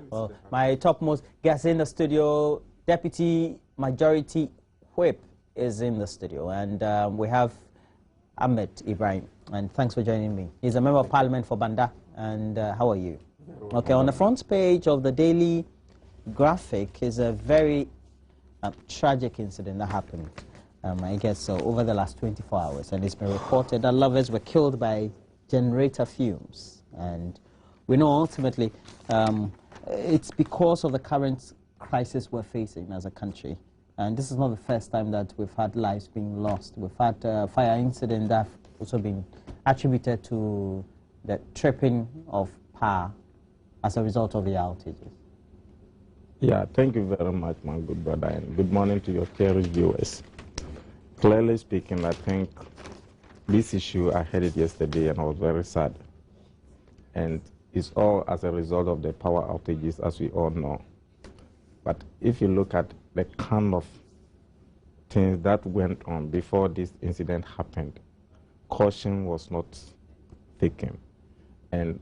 Well, my topmost guest in the studio, Deputy Majority Whip, is in the studio, and we have Ahmed Ibrahim, and thanks for joining me. He's a member of Parliament for Banda, and how are you? Okay, on the front page of the Daily Graphic is a very tragic incident that happened, I guess so, over the last 24 hours, and it's been reported that lovers were killed by generator fumes, and we know ultimately it's because of the current crisis we're facing as a country. And this is not the first time that we've had lives being lost. We've had a fire incident that have also been attributed to the tripping of power as a result of the outages. Yeah, thank you very much, my good brother, and good morning to your cherished viewers. Clearly speaking, I think this issue, I heard it yesterday and I was very sad. And it's all as a result of the power outages, as we all know. But if you look at the kind of things that went on before this incident happened, caution was not taken. And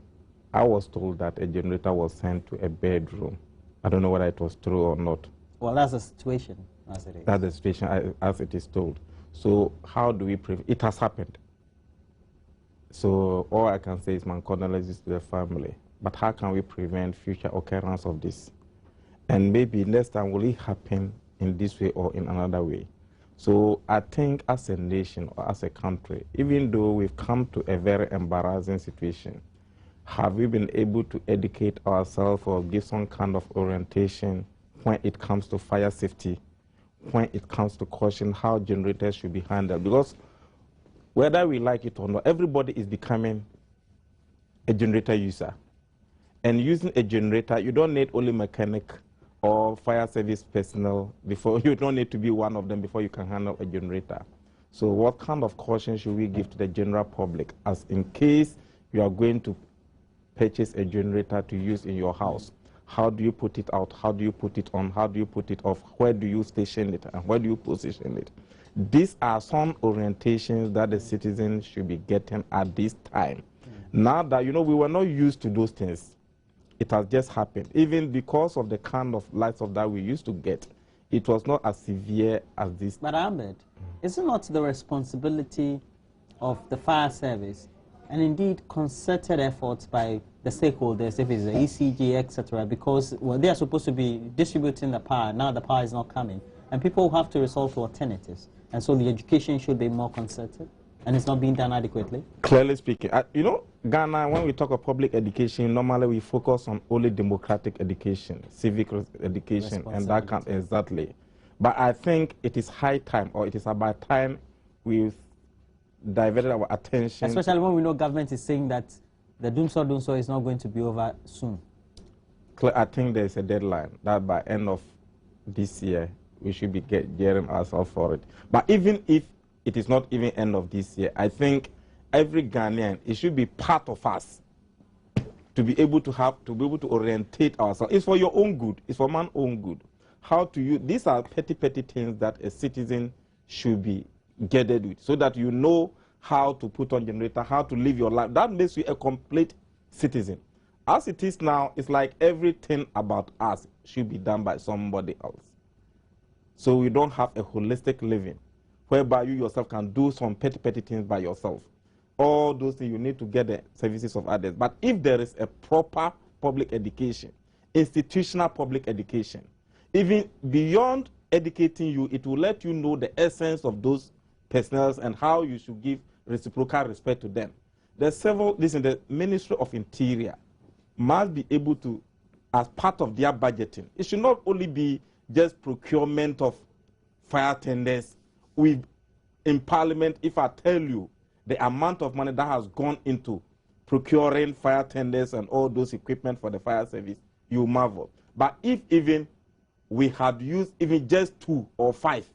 I was told that a generator was sent to a bedroom. I don't know whether it was true or not. Well, that's the situation as it is. That's the situation as it is told. So how do we prevent? It has happened. So all I can say is my condolences to the family. But how can we prevent future occurrence of this? And maybe next time will it happen in this way or in another way? So I think as a nation or as a country, even though we've come to a very embarrassing situation, have we been able to educate ourselves or give some kind of orientation when it comes to fire safety, when it comes to caution, how generators should be handled? Because whether we like it or not, everybody is becoming a generator user. And using a generator, you don't need only mechanic or fire service personnel before. You don't need to be one of them before you can handle a generator. So what kind of caution should we give to the general public, as in case you are going to purchase a generator to use in your house? How do you put it out? How do you put it on? How do you put it off? Where do you station it? And where do you position it? These are some orientations that the citizens should be getting at this time. Now that, you know, we were not used to those things. It has just happened. Even because of the kind of lights of that we used to get, it was not as severe as this. But Ahmed, is it not the responsibility of the fire service and indeed concerted efforts by the stakeholders, if it's the ECG, etc., because well, they are supposed to be distributing the power, now the power is not coming, and people have to resort to alternatives, and so the education should be more concerted, and it's not being done adequately? Clearly speaking, you know, Ghana, when we talk of public education, normally we focus on only democratic education, civic education, and that kind, exactly. But I think it is high time, or it is about time we've diverted our attention. Especially when we know government is saying that the Dunso is not going to be over soon. I think there's a deadline that by end of this year, we should be gearing ourselves for it. But even if it is not even end of this year, I think every Ghanaian, it should be part of us to be able to orientate ourselves. It's for your own good. It's for man's own good. How to use, these are petty things that a citizen should be gathered with, so that you know how to put on generator, how to live your life. That makes you a complete citizen. As it is now, it's like everything about us should be done by somebody else. So we don't have a holistic living, whereby you yourself can do some petty things by yourself. All those things, you need to get the services of others. But if there is a proper public education, institutional public education, even beyond educating you, it will let you know the essence of those personnel and how you should give reciprocal respect to them. The Ministry of Interior must be able to, as part of their budgeting, it should not only be just procurement of fire tenders. In Parliament, if I tell you the amount of money that has gone into procuring fire tenders and all those equipment for the fire service, you marvel. But if even we had used even just 2 or 5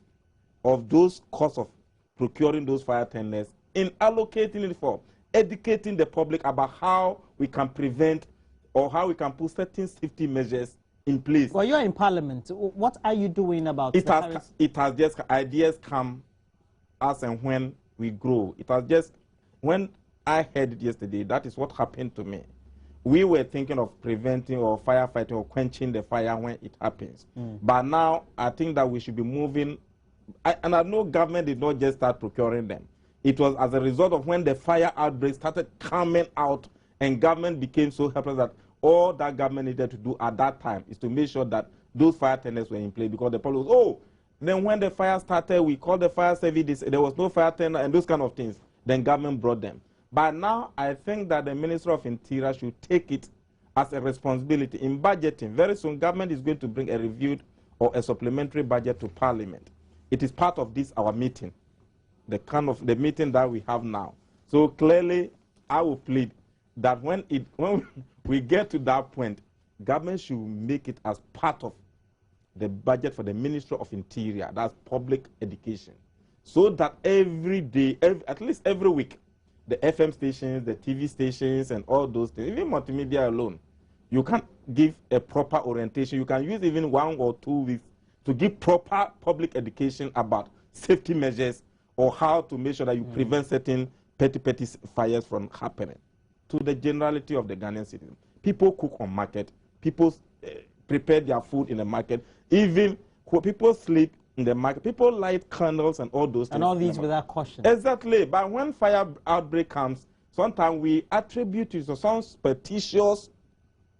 of those costs of procuring those fire tenders in allocating it for educating the public about how we can prevent or how we can put certain safety measures in place. Well, you're in Parliament. What are you doing about it? It has just, ideas come as and when we grow. It has just, when I heard it yesterday, that is what happened to me. we were thinking of preventing or firefighting or quenching the fire when it happens. But now I think that we should be moving, and I know government did not just start procuring them. It was as a result of when the fire outbreak started coming out and government became so helpless that all that government needed to do at that time is to make sure that those fire tenders were in place, because the problem was, oh, then when the fire started, we called the fire service, there was no fire tender and those kind of things. Then government brought them. But now I think that the Minister of Interior should take it as a responsibility in budgeting. Very soon, government is going to bring a reviewed or a supplementary budget to Parliament. It is part of this, our meeting, the meeting that we have now. So clearly, I will plead that when we get to that point, government should make it as part of the budget for the Ministry of Interior, that's public education, so that every day, at least every week, the FM stations, the TV stations, and all those things, even multimedia alone, you can give a proper orientation. You can use even 1 or 2 weeks to give proper public education about safety measures or how to make sure that you prevent certain petty fires from happening to the generality of the Ghanaian citizens. People cook on market. People prepare their food in the market. Even when people sleep in the market, people light candles and all those things. And all these without caution. Exactly. But when fire outbreak comes, sometimes we attribute it to some superstitious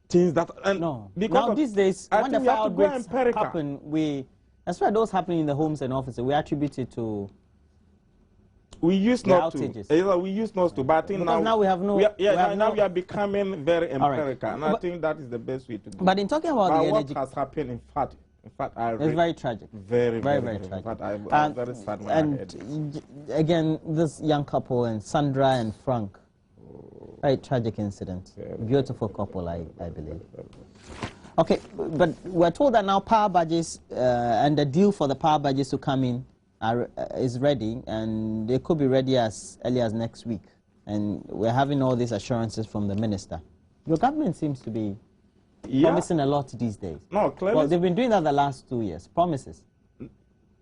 things that... And no. Now these days, when the fire outbreaks happen, that's why those happening in the homes and offices, we attribute it to... We used not outages. to. We used not to, but I think now we have no... now we are becoming very empirical, right. And I think that is the best way to do it. But in talking about the energy... what has happened, in fact, it's very tragic. Very tragic. In fact, I'm very sad when I heard it. Again, this young couple, and Sandra and Frank, very tragic incident. Beautiful couple, I believe. Okay, but we're told that now power budgets and the deal for the power budgets to come in is ready, and they could be ready as early as next week. And we're having all these assurances from the minister. Your government seems to be promising a lot these days. No, clearly. Well, they've been doing that the last 2 years. Promises.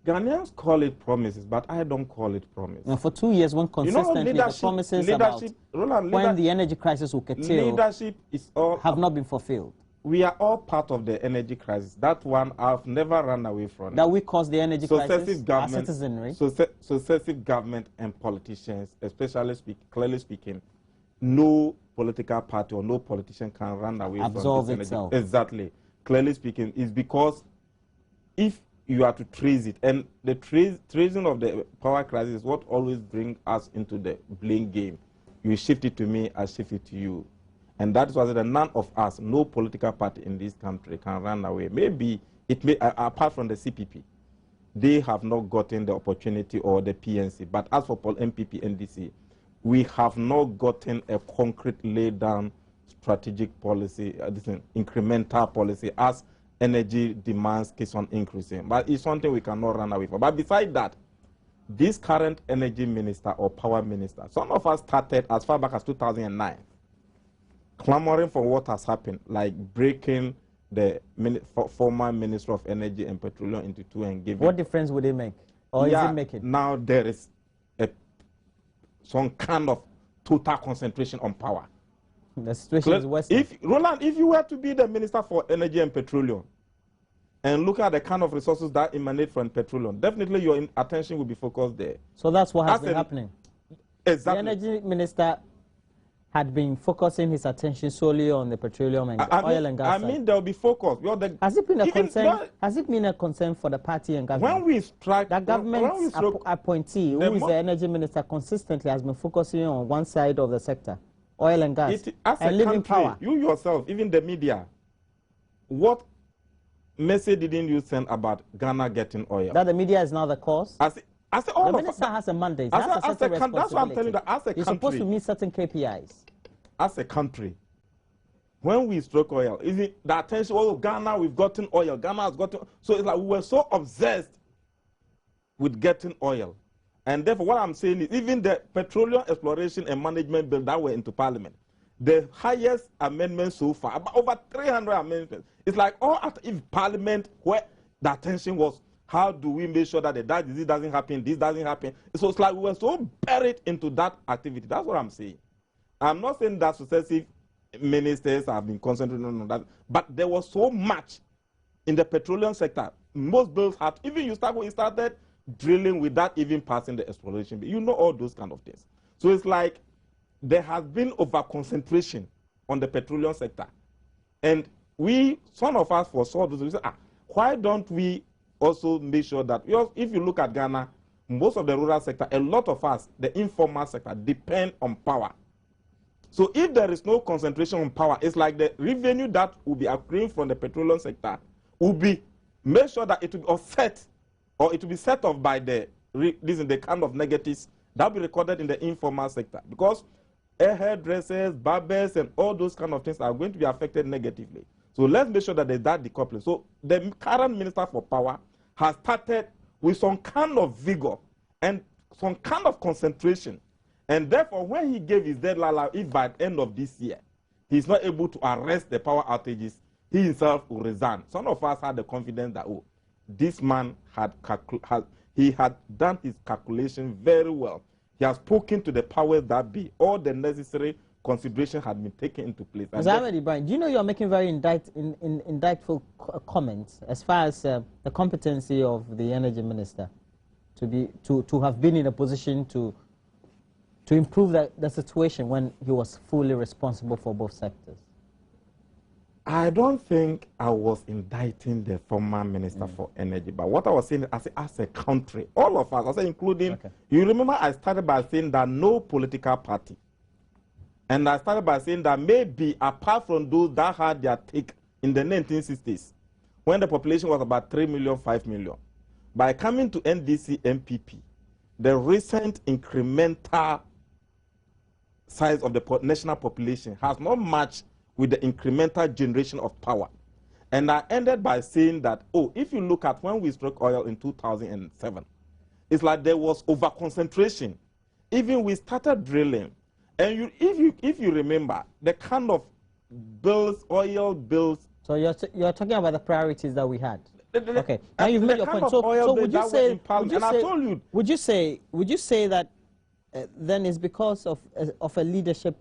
Ghanaians call it promises, but I don't call it promise. And for 2 years, when consistently the promises about when the energy crisis will curtail leadership is all have not been fulfilled. We are all part of the energy crisis. That one I've never run away from. That we caused the energy crisis, our government, citizenry. Successive government and politicians, especially clearly speaking, no political party or no politician can run away Absolve from this itself. energy. Exactly. Clearly speaking, is because if you are to trace it, and the tracing of the power crisis is what always brings us into the blame game. You shift it to me, I shift it to you. And that is why none of us, no political party in this country can run away. Maybe it may, apart from the CPP, they have not gotten the opportunity, or the PNC. But as for MPP, NDC, we have not gotten a concrete laid down strategic policy, incremental policy, as energy demands keeps on increasing. But it's something we cannot run away from. But besides that, this current energy minister or power minister, some of us started as far back as 2009. Clamoring for what has happened, like breaking the former Minister of Energy and Petroleum into two and giving... What difference would it make? Or is it making? Now there is some kind of total concentration on power. The situation is worse. Roland, if you were to be the Minister for Energy and Petroleum and look at the kind of resources that emanate from petroleum, definitely your attention will be focused there. So that's what has been happening. Exactly. The Energy Minister had been focusing his attention solely on the petroleum and oil and gas. I mean, there will be focus. Has it been a concern? Has it been a concern for the party and government? When we strike, that government's appointee, who is the energy minister, consistently has been focusing on one side of the sector, oil and gas, and living power. You yourself, even the media, what message didn't you send about Ghana getting oil? That the media is now the cause. The minister has a mandate. That's what I'm telling you. As a country, you're supposed to meet certain KPIs. As a country, when we struck oil, the attention, oh, Ghana, we've gotten oil. Ghana has gotten... So it's like we were so obsessed with getting oil. And therefore, what I'm saying is, even the Petroleum Exploration and Management Bill that were into Parliament, the highest amendment so far, about over 300 amendments, it's like all if Parliament, where the attention was, how do we make sure that this doesn't happen, this doesn't happen? So it's like we were so buried into that activity. That's what I'm saying. I'm not saying that successive ministers have been concentrating on that. But there was so much in the petroleum sector. Most bills had, even when you started drilling without even passing the exploration bill. You know all those kind of things. So it's like there has been over-concentration on the petroleum sector. And some of us foresaw this. We said, why don't we also make sure that, if you look at Ghana, most of the rural sector, a lot of us, the informal sector, depend on power. So if there is no concentration on power, it's like the revenue that will be accruing from the petroleum sector will be, make sure that it will be offset, or it will be set off by the kind of negatives that will be recorded in the informal sector. Because hairdressers, barbers, and all those kind of things are going to be affected negatively. So let's make sure that there's that decoupling. So the current Minister for Power has started with some kind of vigor and some kind of concentration. And therefore, when he gave his deadline, if by the end of this year, he's not able to arrest the power outages, he himself will resign. Some of us had the confidence that, this man had done his calculation very well. He has spoken to the powers that be. All the necessary consideration had been taken into place. Mr. Ahmed Ibrahim, do you know you are making very indictful comments as far as the competency of the energy minister to have been in a position to improve the situation when he was fully responsible for both sectors? I don't think I was indicting the former minister for energy, but what I was saying is, as a country, all of us, I say including, you remember I started by saying that no political party, and I started by saying that maybe apart from those that had their take in the 1960s, when the population was about 3 million, 5 million, by coming to NDC MPP, the recent incremental size of the national population has not matched with the incremental generation of power. And I ended by saying that, if you look at when we struck oil in 2007, it's like there was over-concentration. Even we started drilling. And if you remember, the kind of bills, oil bills. So you're talking about the priorities that we had. Okay, now you've made your point. So would you say that then it's because of a leadership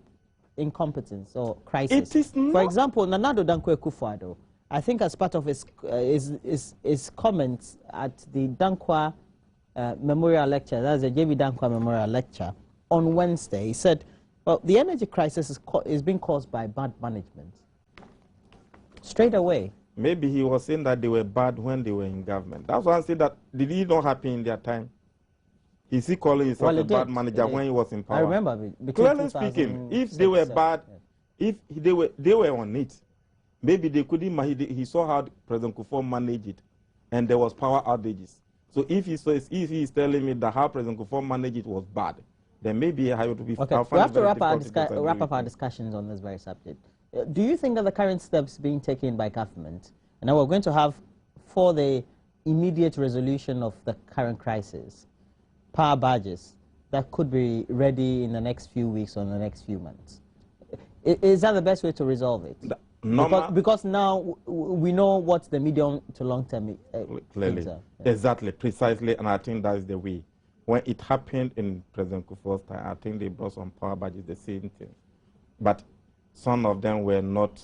incompetence or crisis? It is not. For example, Nanado Dankwa Akufo-Addo, I think as part of his comments at the Dankwa Memorial Lecture, that's the JB Dankwa Memorial Lecture, on Wednesday, he said, well, the energy crisis is being caused by bad management. Straight away. Maybe he was saying that they were bad when they were in government. That's why I said that, did it not happen in their time? Is he calling himself a bad manager when he was in power? I remember. Clearly speaking, if they were bad, if they were on it, maybe they couldn't. He saw how President Kufuor managed it, and there was power outages. So if he is telling me that how President Kufuor managed it was bad, then maybe I would be. Okay, we have to wrap up our discussions on this very subject. Do you think that the current steps being taken by government, and now we're going to have, for the immediate resolution of the current crisis, power badges that could be ready in the next few weeks or in the next few months, is that the best way to resolve it? Because now we know what the medium to long term clearly, exactly, precisely, and I think that is the way. When it happened in President Kufuor's time, I think they brought some power badges, the same thing, but some of them were not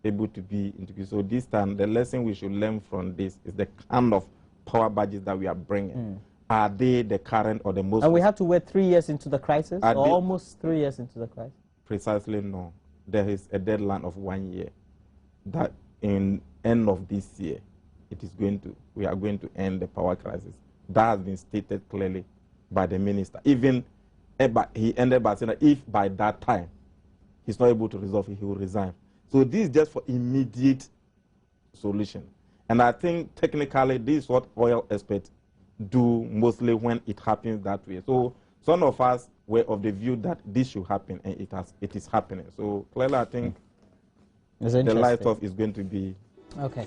able to be integrated. So this time, the lesson we should learn from this is the kind of power badges that we are bringing. Are they the current or the most? And we have to wait 3 years into the crisis, or almost 3 years into the crisis? Precisely no. There is a deadline of 1 year. That in end of this year, we are going to end the power crisis. That has been stated clearly by the minister. Even he ended by saying that if by that time he's not able to resolve it, he will resign. So this is just for immediate solution. And I think technically this is what oil experts do mostly when it happens that way. So some of us were of the view that this should happen, and it is happening. So clearly I think the light off is going to be. Okay.